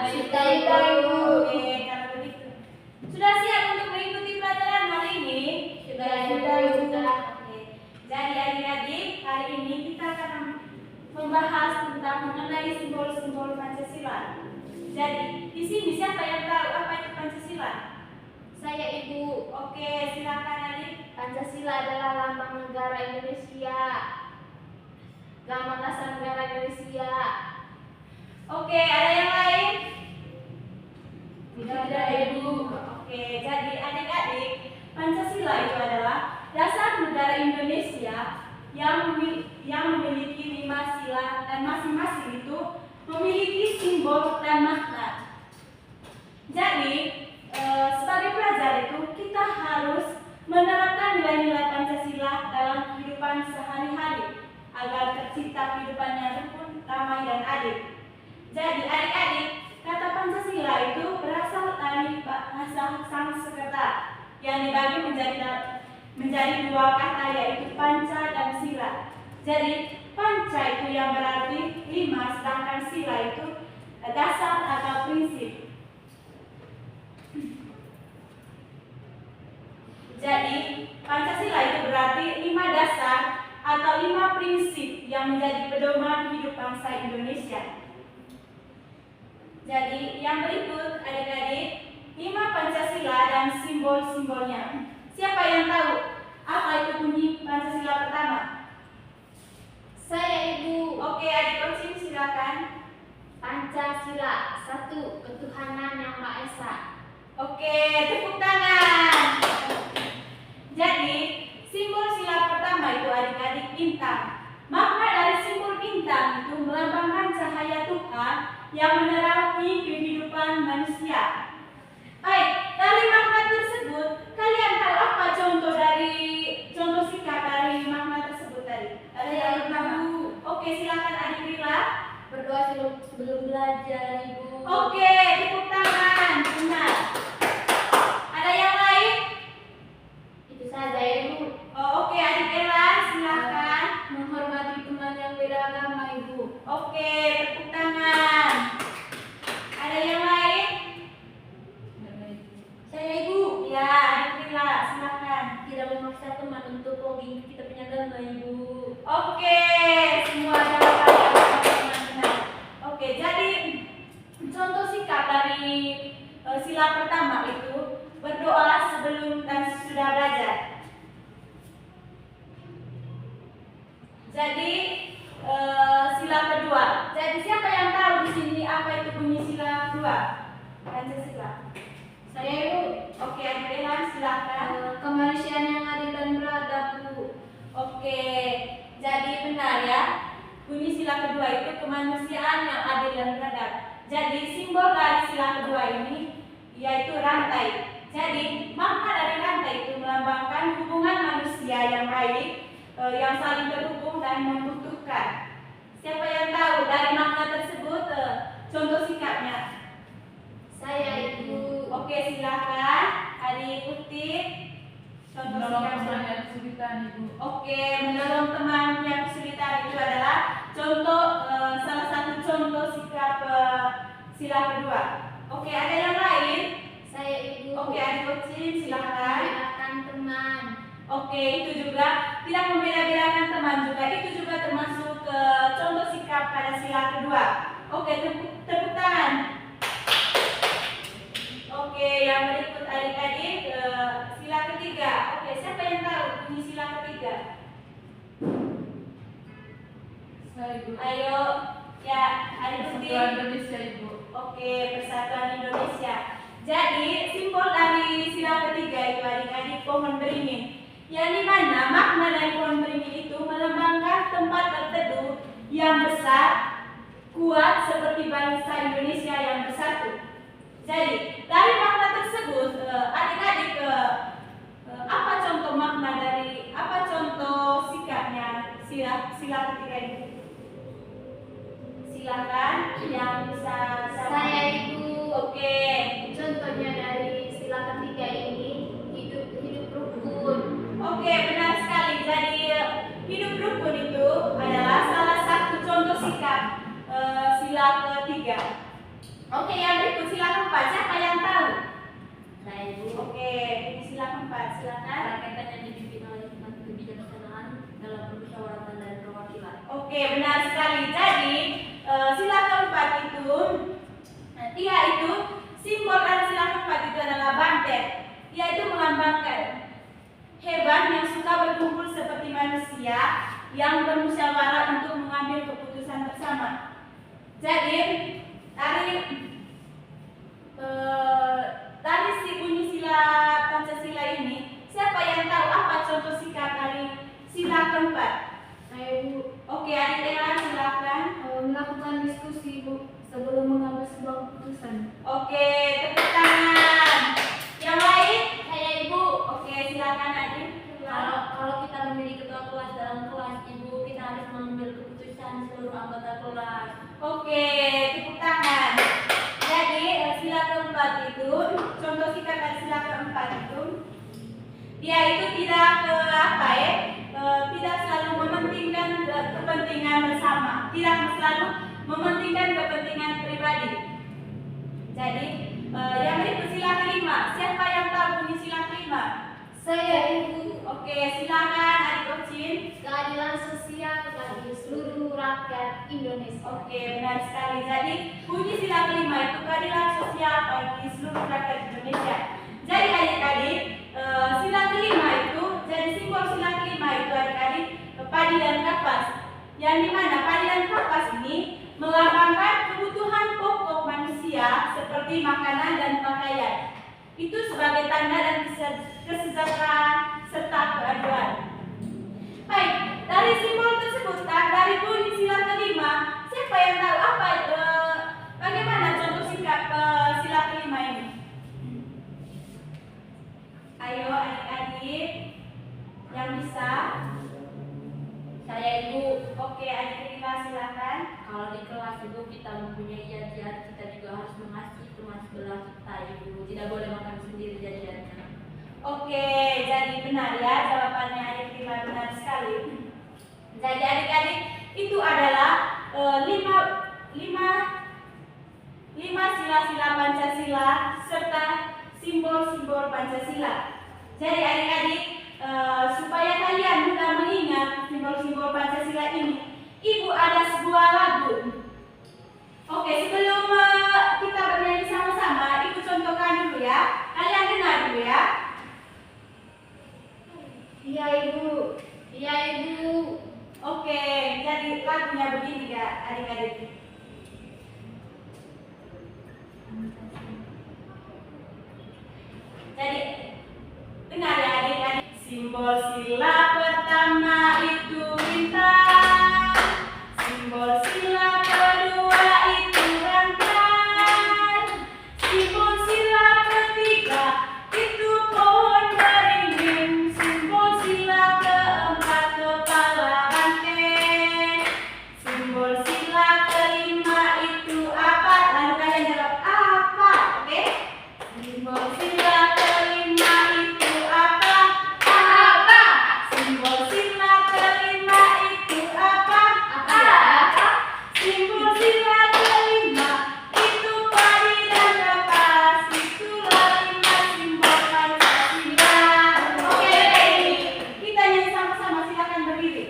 Sudah Ibu. Oke, kalau begitu. Sudah siap untuk mengikuti pelajaran hari ini? Sudah. Oke. Jadi adik-adik, hari ini kita akan membahas tentang mengenai simbol-simbol Pancasila. Jadi, di sini siapa yang tahu apa itu Pancasila? Saya Ibu. Oke, silakan adik. Pancasila adalah lambang negara Indonesia. Lambang dasar negara Indonesia. Oke, ada yang lain? Tidak ada, Ibu. Oke, jadi adik-adik, Pancasila itu adalah dasar negara Indonesia yang memiliki 5 sila dan masing-masing itu memiliki simbol dan makna. Jadi, sebagai pelajar itu kita harus menerapkan nilai-nilai Pancasila dalam kehidupan sehari-hari agar tercipta kehidupan yang rukun, damai dan adil. Jadi adik-adik, kata Pancasila itu berasal dari bahasa Sanskerta yang dibagi menjadi 2 kata, yaitu panca dan sila. Jadi panca itu yang berarti 5, sedangkan sila itu dasar atau prinsip. Jadi Pancasila itu berarti 5 dasar atau 5 prinsip yang menjadi pedoman hidup bangsa Indonesia. Jadi yang berikut adik-adik 5 Pancasila dan simbol-simbolnya. Siapa yang tahu apa itu bunyi Pancasila pertama? Saya Ibu. Oke, adik coaching silakan. Pancasila, 1. Ketuhanan Yang Maha Esa. Oke, tepuk tangan. Jadi simbol sila pertama itu adik-adik bintang. Makna dari simbol bintang itu melambangkan cahaya Tuhan yang menerangi kehidupan manusia. Baik, dari makna tersebut, kalian tahu apa contoh sikap dari makna tersebut tadi? Ada yang pertama. Oke, silakan adik Rila. Berdoa sebelum belajar, Ibu. Oke, tepuk tangan. Benar. Ada yang lain? Itu saja, Ibu. Oke, adik Ella, silakan. Menghormati teman yang beda agama, Ibu. Oke, tepuk tangan. Ada yang lain? Saya Ibu. Ya, adik Rila, silakan. Tidak memaksa teman untuk login kita punya agama, Ibu. Oke, semua jawaban yang benar. Oke, jadi contoh sikap dari sila pertama itu berdoa sebelum dan sesudah belajar. Jadi sila kedua. Jadi siapa yang tahu di sini apa itu bunyi sila kedua? Pancasila. Saya Ibu. Oke, adik Elan, silakan. Kemanusiaan yang adil dan beradab, Bu. Oke, jadi benar ya. Bunyi sila kedua itu kemanusiaan yang adil dan beradab. Jadi simbol dari sila kedua ini yaitu rantai. Jadi makna dari rantai itu melambangkan hubungan manusia yang baik, yang saling terhubung dan membutuhkan. Siapa yang tahu dari makna tersebut contoh sikapnya? Saya Ibu. Oke, silakan adik kutip contoh Menolong sikap. teman yang kesulitan, Ibu. Oke, menolong teman yang kesulitan itu adalah contoh salah satu contoh sikap sila kedua. Oke, ada yang lain? Saya Ibu. Oke, adik kecil silakan. Membedakan teman. Oke, itu juga tidak membeda-bedakan teman juga. Itu juga termasuk contoh sikap pada sila kedua. Oke, tepuk tangan. Oke, yang berikut adik-adik sila ketiga. Oke, siapa yang tahu bunyi sila ketiga? Saya Ibu. Ayo, ya, adik Persatuan kecil. Indonesia, Ibu. Oke, Persatuan Indonesia. Jadi simbol dari sila ketiga itu adik-adik pohon beringin. Yang dimana makna dari pohon beringin itu melambangkan tempat berteduh yang besar, kuat seperti bangsa Indonesia yang bersatu. Jadi dari makna tersebut, adik-adik apa contoh makna dari apa contoh sikapnya sila ketiga ini? Silakan yang bisa. Saya Ibu. Oke. Contohnya dari sila ketiga ini hidup rukun. Oke, benar sekali. Jadi hidup rukun itu adalah salah satu contoh sikap sila ketiga. Oke, yang berikut silakan Pak. Siapa yang tahu? Saya Ibu. Oke, silakan Pak. Silakan. Rakyat yang dipimpin oleh hikmat kebijaksanaan dalam permusyawaratan dan perwakilan. Oke, benar sekali. Jadi, sila keempat itu, dia itu simbol dari sila keempat itu adalah banteng. Dia itu melambangkan hewan yang suka berkumpul seperti manusia yang bermusyawarah untuk mengambil keputusan bersama. Jadi, dari si bunyi sila Pancasila ini, siapa yang tahu apa contoh sikap dari sila keempat? Saya Ibu. Oke, adik Ella silakan. Melakukan diskusi Bu sebelum mengambil sebuah keputusan. Oke, tepuk tangan. Yang lain? Saya Ibu. Oke, silakan adik. Kalau kita memilih ketua kelas dalam kelas Ibu, kita harus mengambil keputusan seluruh anggota kelas. Oke, tepuk tangan. Jadi sila keempat itu, contoh sikap dari sila keempat itu, dia itu tidak selalu mementingkan kepentingan bersama, tidak selalu mementingkan kepentingan pribadi. Jadi yang berikut sila kelima. Siapa yang tahu bunyi sila kelima? Saya Ibu. Oke, silakan adik Ocin. Keadilan sosial bagi seluruh rakyat Indonesia. Oke, benar sekali. Jadi bunyi sila kelima itu keadilan sosial bagi seluruh rakyat Indonesia. Jadi adik-adik, sila kelima itu, jadi simbol sila kelima itu adik-adik padi dan kapas. Yang dimana padi dan kapas ini melambangkan kebutuhan pokok manusia seperti makanan dan pakaian. Itu sebagai tanda dan kesejahteraan serta keadilan. Baik, dari simbol tersebut, dari bunyi sila kelima, siapa yang tahu bagaimana contoh sikap sila kelima ini? Ayo adik-adik yang bisa. Saya Ibu. Oke, adik kita silakan. Kalau di kelas Ibu kita mempunyai jajan, kita juga harus mengasihi teman sebelah kita Ibu. Tidak boleh makan sendiri jajannya. Oke, jadi benar ya jawabannya adik kita benar sekali. Jadi adik-adik itu adalah lima sila-sila Pancasila serta simbol-simbol Pancasila. Jadi adik-adik supaya kalian mudah mengingat simbol-simbol Pancasila ini, Ibu ada sebuah lagu. Oke, sebelum kita bernyanyi sama-sama, Ibu contohkan dulu ya. Kalian dengar dulu ya. Iya Ibu. Iya Ibu. Oke, jadi lagunya begini ya adik-adik. Jadi dengar ya adik-adik. Simbol sila pertama itu bintang, simbol sila kedua itu rantai, simbol sila ketiga itu pohon beringin, simbol sila keempat kepala banteng, simbol sila kelima itu apa? Lalu kalian jawab apa? Oke? Simbol sila kelima itu apa? Apa? Simbol sila kelima itu apa? Apa? Simbol sila kelima itu padi dan kapas. Itulah 5 simbol Pancasila. Oke, kita nyanyi sama-sama. Silakan berdiri.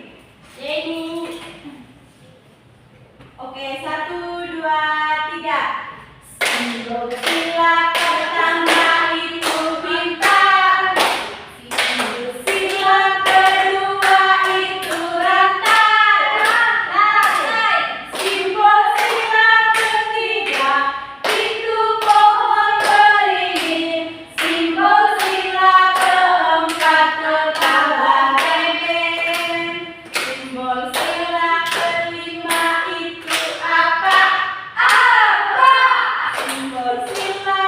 Ya Ibu. Oke, 1, 2, 3. Simbol sila pertama itu bintang, simbol sila kedua itu rantai, simbol sila ketiga itu pohon beringin, simbol sila keempat kepala banteng, simbol sila kelima itu apa? Apa? Simbol sila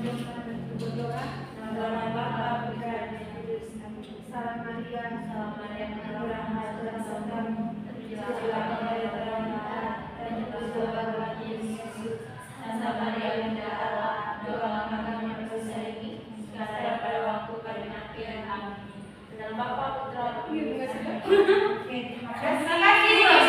berdoa. Nama Bapa, Putra, dan Roh Kudus. Amin. Salam Maria, murah Tuhan sertamu. Terpujilah engkau di antara wanita, dan terpujilah buah Yesus. Santa Maria, Bunda Allah, doakanlah kami yang berdosa ini, sekarang dan pada waktu kami mati. Amin. Dalam Bapa, Putra, dan Roh Kudus. Oke, terima kasih.